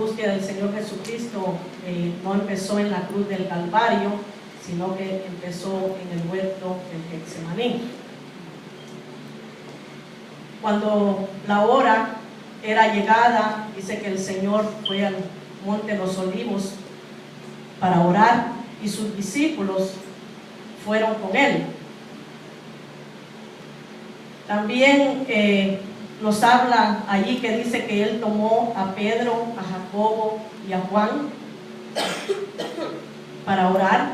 búsqueda del Señor Jesucristo no empezó en la cruz del Calvario, sino que empezó en el huerto del Getsemaní. Cuando la hora era llegada, dice que el Señor fue al monte de los Olivos para orar y sus discípulos fueron con él. También nos habla allí que dice que él tomó a Pedro, a Jacobo y a Juan para orar,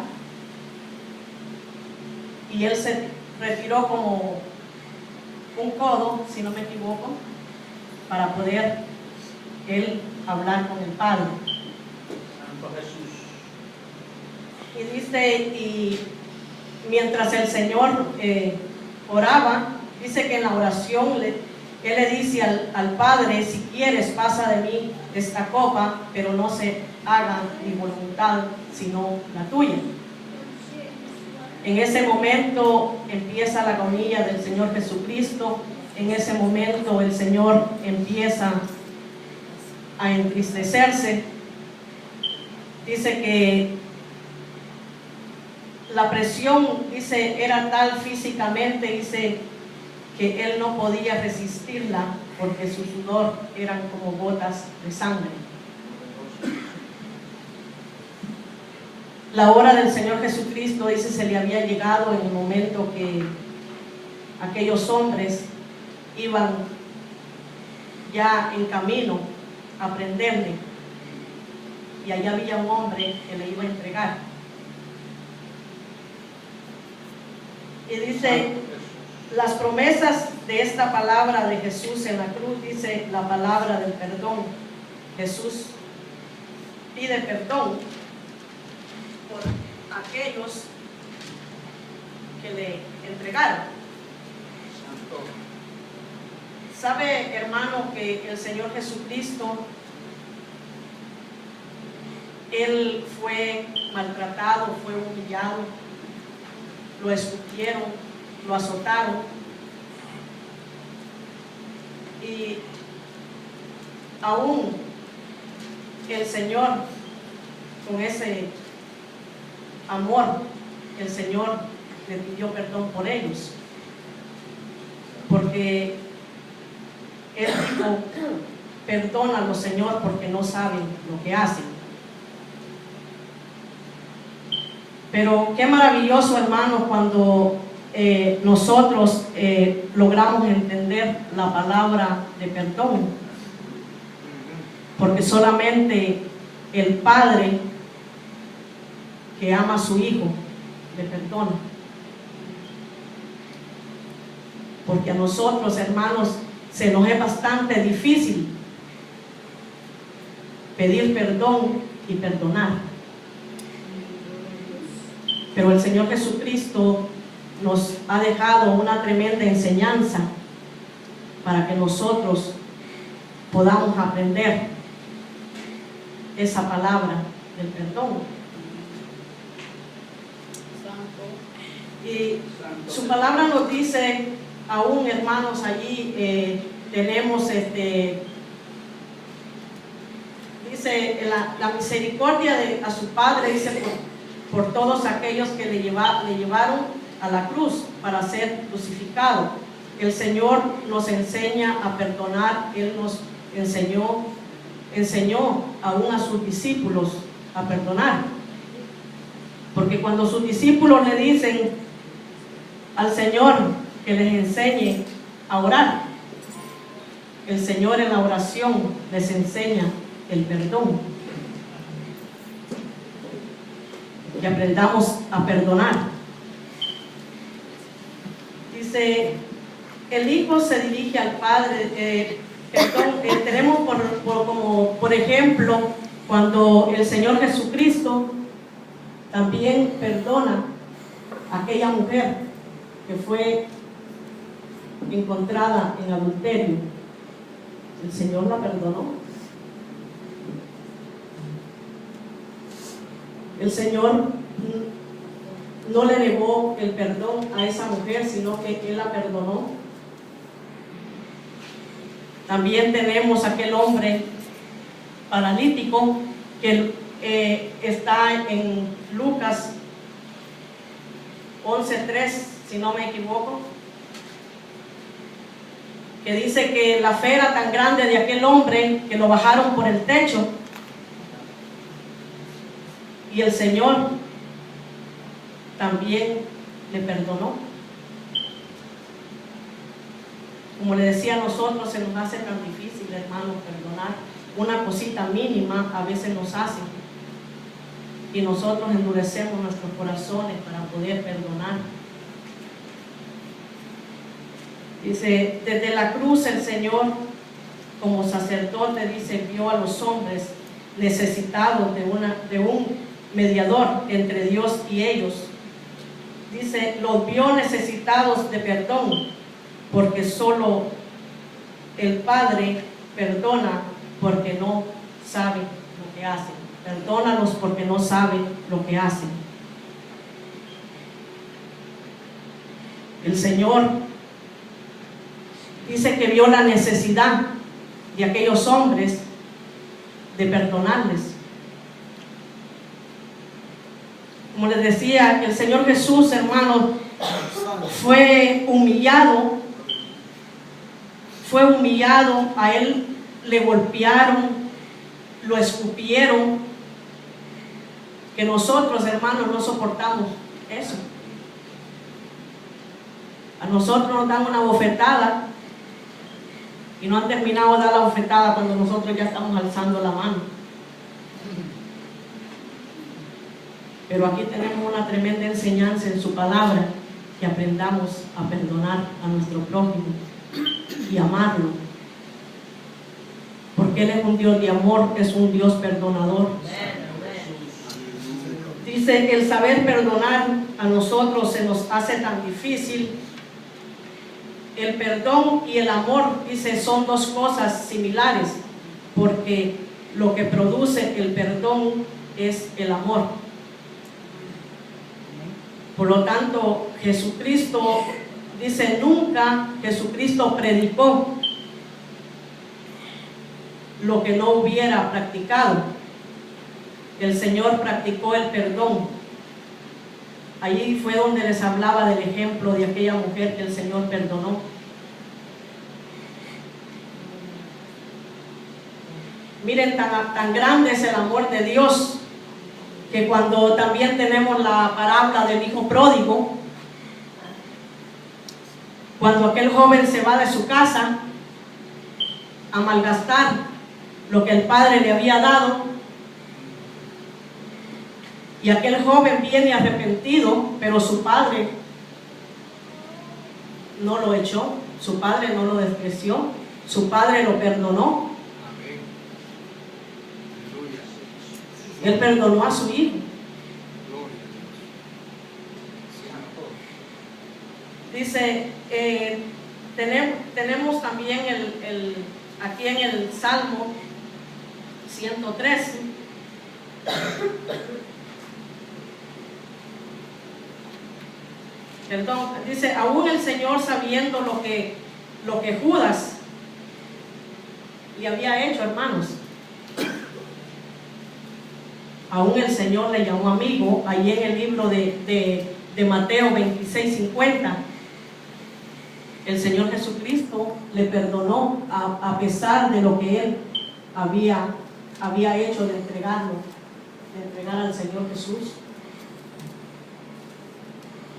y él se retiró como un codo, si no me equivoco, para poder él hablar con el Padre. Santo Jesús. Y dice, y mientras el Señor oraba, dice que en la oración él le dice al Padre: si quieres, pasa de mí esta copa, pero no se haga mi voluntad, sino la tuya. En ese momento empieza la agonía del Señor Jesucristo. En ese momento el Señor empieza a entristecerse. Dice que la presión, dice, era tal físicamente, dice, que él no podía resistirla porque su sudor eran como gotas de sangre. La hora del Señor Jesucristo, dice, se le había llegado en el momento que aquellos hombres iban ya en camino a prenderle, y allá había un hombre que le iba a entregar. Y dice, las promesas de esta palabra de Jesús en la cruz, dice la palabra del perdón. Jesús pide perdón por aquellos que le entregaron. ¿Sabe, hermano, que el Señor Jesucristo, Él fue maltratado, fue humillado, lo escupieron, lo azotaron, y aún el Señor, con ese amor, el Señor le pidió perdón por ellos, porque Él dijo: perdónalos, Señor, porque no saben lo que hacen. Pero qué maravilloso, hermano, cuando nosotros logramos entender la palabra de perdón, porque solamente el Padre que ama a su Hijo le perdona. Porque a nosotros, hermanos, se nos es bastante difícil pedir perdón y perdonar. Pero el Señor Jesucristo nos ha dejado una tremenda enseñanza para que nosotros podamos aprender esa palabra del perdón. Y su palabra nos dice, aún, hermanos, allí tenemos dice la misericordia a su Padre, dice, por todos aquellos que le llevaron a la cruz para ser crucificado. El Señor nos enseña a perdonar. Él nos enseñó aún a sus discípulos a perdonar, porque cuando sus discípulos le dicen al Señor que les enseñe a orar, el Señor en la oración les enseña el perdón, que aprendamos a perdonar. Dice, el Hijo se dirige al Padre. Tenemos como por ejemplo, cuando el Señor Jesucristo también perdona a aquella mujer que fue encontrada en adulterio. El Señor la perdonó. El Señor no le negó el perdón a esa mujer, sino que Él la perdonó. También tenemos aquel hombre paralítico que está en Lucas 11:3, si no me equivoco, que dice que la fe era tan grande de aquel hombre que lo bajaron por el techo y el Señor también le perdonó. Como le decía, a nosotros se nos hace tan difícil, hermanos, perdonar. Una cosita mínima a veces nos hace, y nosotros endurecemos nuestros corazones para poder perdonar. Dice, desde la cruz el Señor, como sacerdote, dice, vio a los hombres necesitados de un mediador entre Dios y ellos. Dice, los vio necesitados de perdón, porque solo el Padre perdona porque no sabe lo que hacen. Perdónalos porque no saben lo que hacen. El Señor dice que vio la necesidad de aquellos hombres de perdonarles. Como les decía, el Señor Jesús, hermanos, fue humillado, a Él le golpearon, lo escupieron, que nosotros, hermanos, no soportamos eso. A nosotros nos dan una bofetada y no han terminado de dar la bofetada cuando nosotros ya estamos alzando la mano. Pero aquí tenemos una tremenda enseñanza en su palabra, que aprendamos a perdonar a nuestro prójimo y amarlo, porque Él es un Dios de amor, es un Dios perdonador. Dice, el saber perdonar a nosotros se nos hace tan difícil. El perdón y el amor, dice, son dos cosas similares, porque lo que produce el perdón es el amor. Por lo tanto, Jesucristo, dice, nunca Jesucristo predicó lo que no hubiera practicado. El Señor practicó el perdón. Allí fue donde les hablaba del ejemplo de aquella mujer que el Señor perdonó. Miren, tan grande es el amor de Dios, que cuando también tenemos la parábola del hijo pródigo, cuando aquel joven se va de su casa a malgastar lo que el padre le había dado, y aquel joven viene arrepentido, pero su padre no lo echó, su padre no lo despreció, su padre lo perdonó. Él perdonó a su hijo. Dice, tenemos también aquí en el Salmo 113. Perdón, dice, aún el Señor, sabiendo lo que Judas le había hecho, hermanos, aún el Señor le llamó amigo. Allí en el libro de Mateo 26:50, el Señor Jesucristo le perdonó a pesar de lo que él había hecho de entregar al Señor Jesús.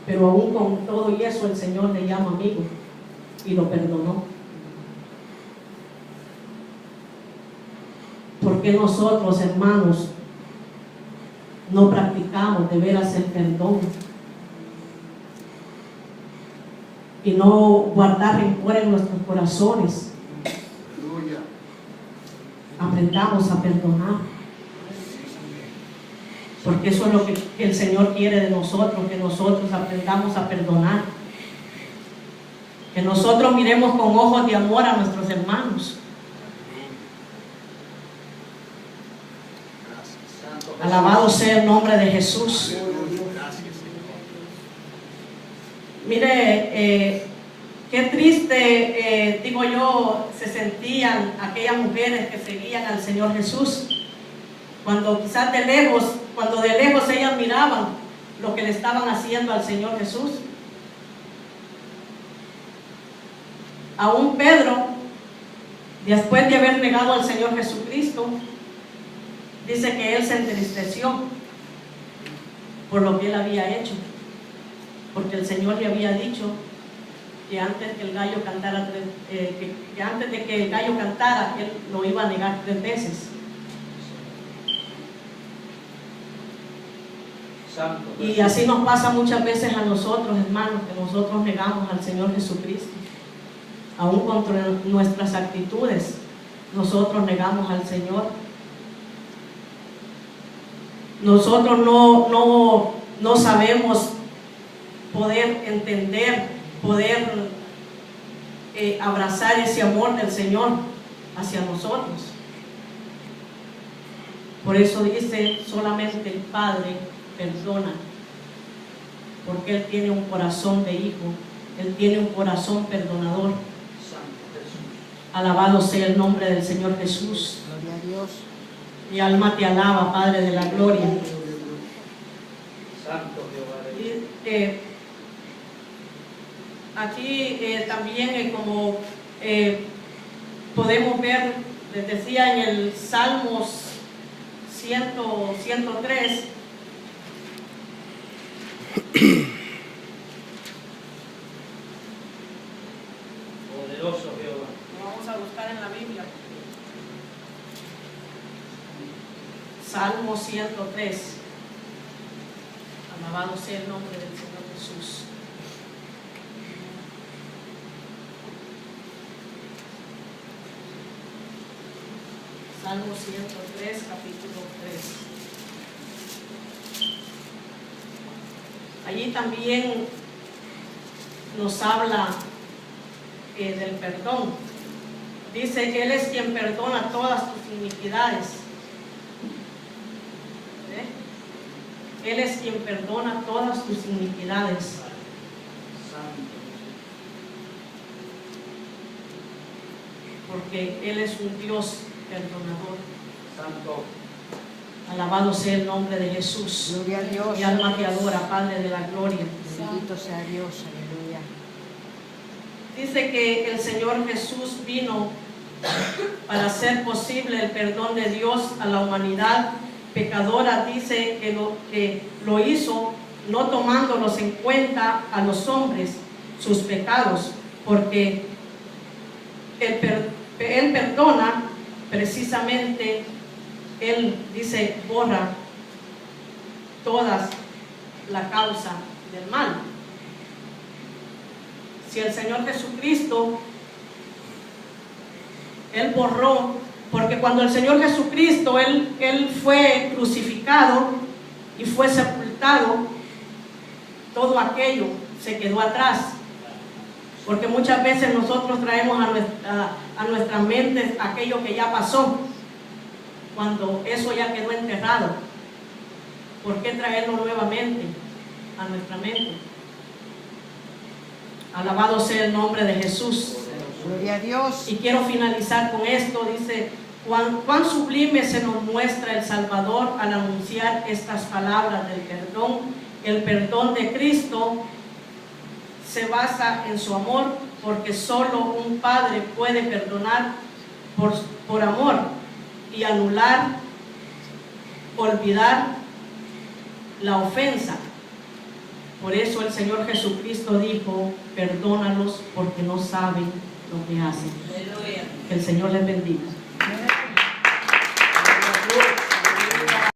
Pero aún con todo y eso, el Señor le llama amigo y lo perdonó. ¿Por qué nosotros, hermanos, no practicamos de veras el perdón y no guardar rencor en nuestros corazones? Aprendamos a perdonar, porque eso es lo que el Señor quiere de nosotros, que nosotros aprendamos a perdonar, que nosotros miremos con ojos de amor a nuestros hermanos. Alabado sea el nombre de Jesús. Mire, Qué triste, digo yo, se sentían aquellas mujeres que seguían al Señor Jesús, cuando quizás de lejos, ellas miraban lo que le estaban haciendo al Señor Jesús. Aún Pedro, después de haber negado al Señor Jesucristo, dice que él se entristeció por lo que él había hecho, porque el Señor le había dicho que antes que el gallo cantara que antes de que el gallo cantara, él lo iba a negar 3 veces. Santo. Y así nos pasa muchas veces a nosotros, hermanos, que nosotros negamos al Señor Jesucristo. Aún contra nuestras actitudes, nosotros negamos al Señor. Nosotros no sabemos poder entender, poder abrazar ese amor del Señor hacia nosotros. Por eso dice, solamente el Padre perdona, porque Él tiene un corazón de hijo, Él tiene un corazón perdonador. Alabado sea el nombre del Señor Jesús. Gloria a Dios. Mi alma te alaba, Padre de la gloria. Santo Jehová. Y, aquí también como podemos ver, les decía en el Salmos 103, Poderoso Jehová. lo vamos a buscar en la Biblia. Salmo 103. Alabado sea el nombre del Señor Jesús. Salmo 103, capítulo 3. Allí también nos habla del perdón. Dice que Él es quien perdona todas tus iniquidades. Él es quien perdona todas tus iniquidades. Santo. Porque Él es un Dios perdonador. Santo. Alabado sea el nombre de Jesús. Gloria a Dios. Mi alma te adora, Padre de la gloria. Bendito sea Dios, aleluya. Dice que el Señor Jesús vino para hacer posible el perdón de Dios a la humanidad pecadora. Dice que lo hizo no tomándolos en cuenta a los hombres sus pecados, porque Él perdona precisamente. Él dice, borra toda la causa del mal. Si el Señor Jesucristo, Él borró, porque cuando el Señor Jesucristo, Él fue crucificado y fue sepultado, todo aquello se quedó atrás. Porque muchas veces nosotros traemos a nuestras mentes aquello que ya pasó, cuando eso ya quedó enterrado. ¿Por qué traerlo nuevamente a nuestra mente? Alabado sea el nombre de Jesús. Gloria a Dios. Y quiero finalizar con esto. Dice, cuán sublime se nos muestra el Salvador al anunciar estas palabras del perdón. El perdón de Cristo se basa en su amor, porque solo un Padre puede perdonar por amor y anular, olvidar la ofensa. Por eso el Señor Jesucristo dijo, perdónalos porque no saben lo que hacen. Que el Señor les bendiga.